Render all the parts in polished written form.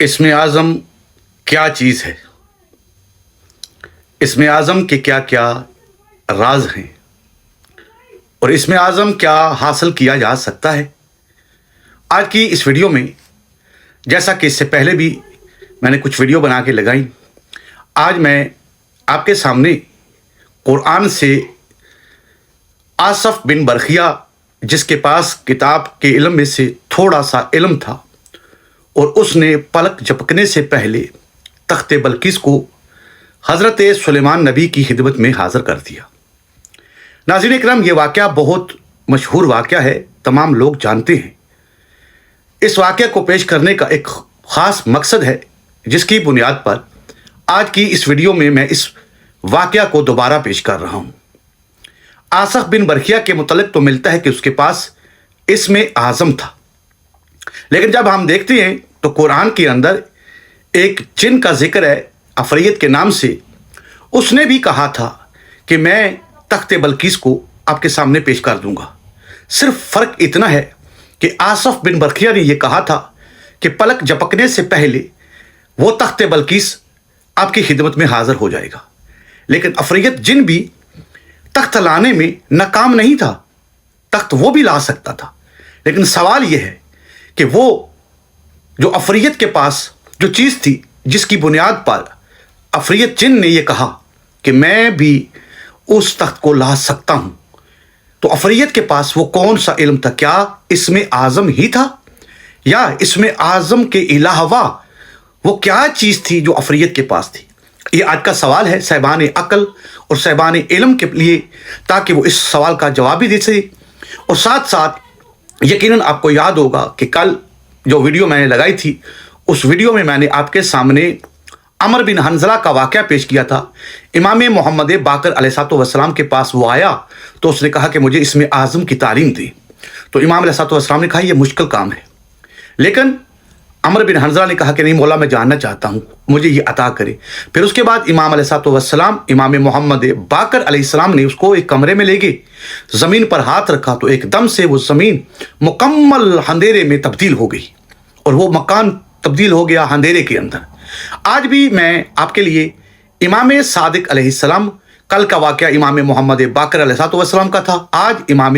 इसमें आज़म क्या चीज़ है, इसमें आज़म के क्या क्या राज हैं और इसमें आज़म क्या हासिल किया जा सकता है। आज की इस वीडियो में, जैसा कि इससे पहले भी मैंने कुछ वीडियो बना के लगाई, आज मैं आपके सामने कुरान से आसफ बिन बरखिया, जिसके पास किताब के इल्म में से थोड़ा सा इल्म था और उसने पलक झपकने से पहले तख्ते बल्किस को हज़रत सुलेमान नबी की खिदमत में हाज़िर कर दिया। नाज़रीन इकराम, ये वाक़या बहुत मशहूर वाक़या है, तमाम लोग जानते हैं। इस वाक़या को पेश करने का एक ख़ास मकसद है, जिसकी बुनियाद पर आज की इस वीडियो में मैं इस वाक़या को दोबारा पेश कर रहा हूँ। आसफ बिन बरखिया के मुतल्लिक़ तो मिलता है कि उसके पास इसमें आज़म था, लेकिन जब हम देखते हैं तो कुरान के अंदर एक जिन का जिक्र है अफरीत के नाम से। उसने भी कहा था कि मैं तख्ते बल्किस को आपके सामने पेश कर दूंगा। सिर्फ फ़र्क इतना है कि आसफ बिन बरखिया ने यह कहा था कि पलक झपकने से पहले वो तख्ते बल्किस आपकी खिदमत में हाजिर हो जाएगा, लेकिन अफरीत जिन भी तख्त लाने में नाकाम नहीं था। तख्त वो भी ला सकता था, लेकिन सवाल यह है कि वो जो अफरीत के पास जो चीज़ थी, जिसकी बुनियाद पर अफरीत जिन ने यह कहा कि मैं भी उस तख्त को ला सकता हूं, तो अफरीत के पास वो कौन सा इल्म था? क्या इसमें आज़म ही था, या इसमें आज़म के अलावा वो क्या चीज़ थी जो अफरीत के पास थी? ये आज का सवाल है साहिबान अक्ल और साहिबान इल्म के लिए, ताकि वो इस सवाल का जवाब भी दे सके। और साथ साथ यकीनन आपको याद होगा कि कल जो वीडियो मैंने लगाई थी, उस वीडियो में मैंने आपके सामने अमर बिन हंजला का वाक़या पेश किया था। इमाम मोहम्मद बाकर अलैहिस्सलाम के पास वो आया तो उसने कहा कि मुझे इसमें आज़म की तालीम दी। तो इमाम अलैहिस्सलाम ने कहा यह मुश्किल काम है, लेकिन अमर बिन हंजला ने कहा कि नहीं मौला, मैं जानना चाहता हूँ, मुझे ये अता करे। फिर उसके बाद इमाम अलैहिस्सलाम इमाम मोहम्मद बाकर अलैहिस्सलाम ने उसको एक कमरे में ले गए, ज़मीन पर हाथ रखा तो एकदम से वो ज़मीन मुकम्मल अंधेरे में तब्दील हो गई और वो मकान तब्दील हो गया अंधेरे के अंदर। आज भी मैं आपके लिए इमाम सादिक अलैहिस्सलाम, कल का वाक़या इमाम मोहम्मद बाकर अलैहिस्सलाम का था, आज इमाम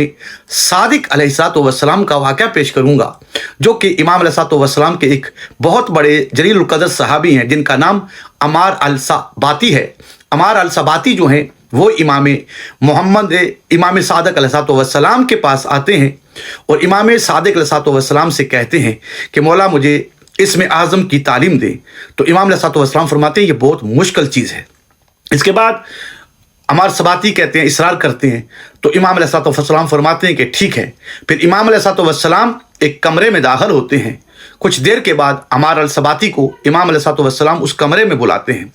सादिक अलैहिस्सलाम का वाक़या पेश करूँगा, जो कि इमाम अलैहिस्सलाम के एक बहुत बड़े जलील क़दर सहाबी हैं, जिनका नाम अमार अल-सबाती है। अमार अल-सबाती जो हैं वो इमाम सादिक अलैहिस्सलाम के पास आते हैं और इमाम सादिक अलैहिस्सलाम से कहते हैं कि मौला मुझे इसमें आज़म की तालीम दें। तो इमाम अलैहिस्सलाम फरमाते हैं ये बहुत मुश्किल चीज़ है। इसके बाद अमार सबाती कहते हैं, इसरार करते हैं, तो इमाम अलैहिस्सलाम फरमाते हैं कि ठीक है। फिर इमाम अलैहिस्सलाम एक कमरे में दाखिल होते हैं। कुछ देर के बाद अमार अल-सबाती को इमाम अलैहिस्सलाम उस कमरे में बुलाते हैं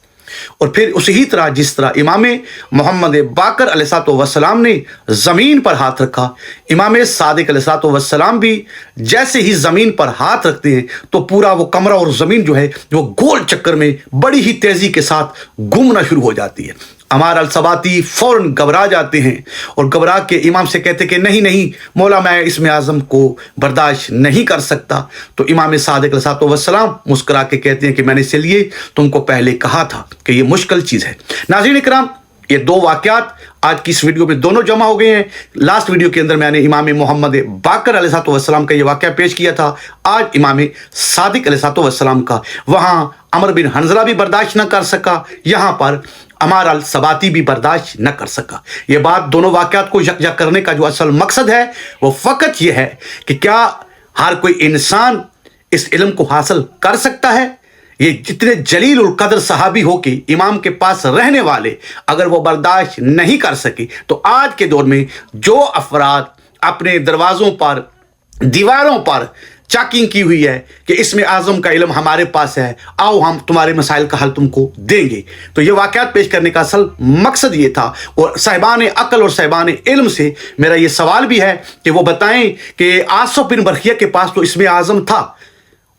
और फिर उसी तरह जिस तरह इमाम मोहम्मद बाकर अलैहिस्सलाम ने ज़मीन पर हाथ रखा, इमाम सादिक अलैहिस्सलाम भी जैसे ही ज़मीन पर हाथ रखते हैं तो पूरा वो कमरा और ज़मीन जो है वो गोल चक्कर में बड़ी ही तेज़ी के साथ घूमना शुरू हो जाती है। अमार अल-सबाती फ़ौरन घबरा जाते हैं और घबरा के इमाम से कहते कि नहीं नहीं मौला, मैं इसमें आज़म को बर्दाश्त नहीं कर सकता। तो इमाम सादिक अलैहिस्सलाम मुस्कुरा के कहते हैं कि मैंने इसलिए तुमको पहले कहा था कि ये मुश्किल चीज़ है। नाज़रीन इकराम, ये दो वाक़यात आज की इस वीडियो में दोनों जमा हो गए हैं। लास्ट वीडियो के अंदर मैंने इमाम मोहम्मद बाकर अलैहिस्सलाम का ये वाक़या पेश किया था, आज इमाम सादिक अलैहिस्सलाम का। वहाँ अमर बिन हंजला भी बर्दाश्त न कर सका, यहाँ पर अमार अल-सबाती भी बर्दाश्त न कर सका। ये बात, दोनों वाक़यात को यकजा करने का जो असल मकसद है वो फ़कत ये है कि क्या हर कोई इंसान इस इल्म को हासिल कर सकता है? ये जितने जलील उल कदर सहाबी हो के इमाम के पास रहने वाले, अगर वो बर्दाश्त नहीं कर सके, तो आज के दौर में जो अफराद अपने दरवाज़ों पर, दीवारों पर चेकिंग की हुई है कि इसमें आज़म का इल्म हमारे पास है, आओ हम तुम्हारे मसाइल का हल तुमको देंगे, तो ये वाक़यात पेश करने का असल मकसद ये था। और साहिबान अक्ल और साहिबान इल्म से मेरा ये सवाल भी है कि वो बताएं कि आसफ बिन बरखिया के पास तो इसमें आज़म था,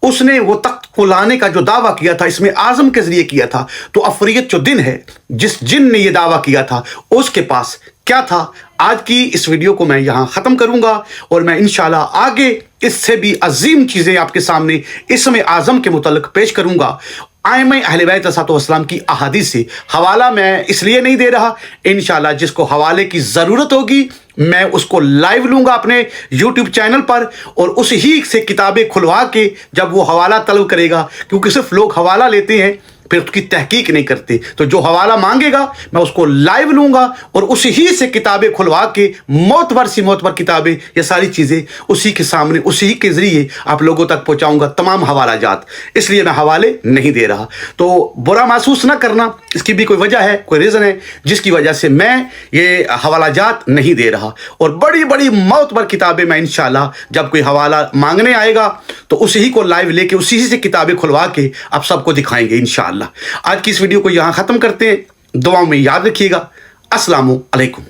उसने वो तख्त को लाने का जो दावा किया था इसमें आज़म के ज़रिए किया था, तो अफरीत जो दिन है, जिस जिन ने ये दावा किया था, उसके पास क्या था? آج کی اس ویڈیو کو میں یہاں ختم کروں گا اور میں انشاءاللہ آگے اس سے بھی عظیم چیزیں آپ کے سامنے اسم اعظم کے متعلق پیش کروں گا۔ ائمہ اہل بیت علیہ السلام کی احادیث سے حوالہ میں اس لیے نہیں دے رہا، انشاءاللہ جس کو حوالے کی ضرورت ہوگی میں اس کو لائیو لوں گا اپنے یوٹیوب چینل پر، اور اس ہی سے کتابیں کھلوا کے جب وہ حوالہ طلب کرے گا، کیونکہ صرف لوگ حوالہ لیتے ہیں پھر اس کی تحقیق نہیں کرتے، تو جو حوالہ مانگے گا میں اس کو لائیو لوں گا اور اسی ہی سے کتابیں کھلوا کے معتبر کتابیں، یہ ساری چیزیں اسی کے سامنے اسی کے ذریعے آپ لوگوں تک پہنچاؤں گا، تمام حوالہ جات۔ اس لیے میں حوالے نہیں دے رہا، تو برا محسوس نہ کرنا، اس کی بھی کوئی وجہ ہے، کوئی ریزن ہے جس کی وجہ سے میں یہ حوالہ جات نہیں دے رہا۔ اور بڑی معتبر کتابیں میں انشاءاللہ جب کوئی حوالہ مانگنے آئے گا تو اسی کو لائیو لے کے اسی سے کتابیں کھلوا کے آپ سب کو دکھائیں گے انشاءاللہ۔ آج کی اس ویڈیو کو یہاں ختم کرتے ہیں، دعاؤں میں یاد رکھیے گا۔ السلام علیکم۔